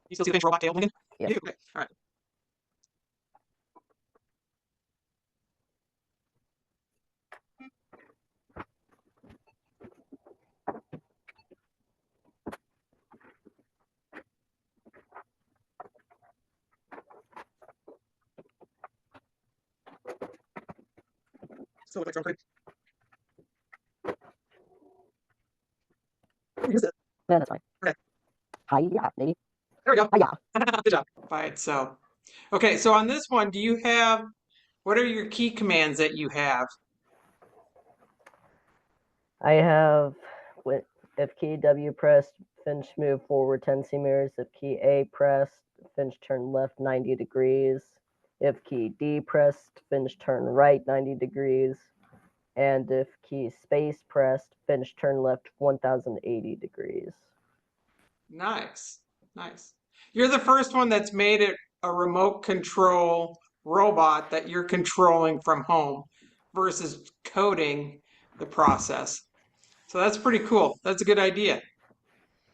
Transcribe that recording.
You still see the Finch robot tail moving? Yeah. You do? Okay. All right. Still looks like concrete. Use it. Yeah, that's fine. Okay. Hi-ya, maybe. There we go. Hi-ya. Good job. By itself. Okay, so on this one, do you have, what are your key commands that you have? I have if key W pressed, Finch move forward 10 centimeters. If key A pressed, Finch turn left 90 degrees. If key D pressed, Finch turn right 90 degrees. And if key space pressed, Finch turn left 1080 degrees. Nice. Nice. You're the first one that's made it a remote control robot that you're controlling from home versus coding the process. So that's pretty cool. That's a good idea.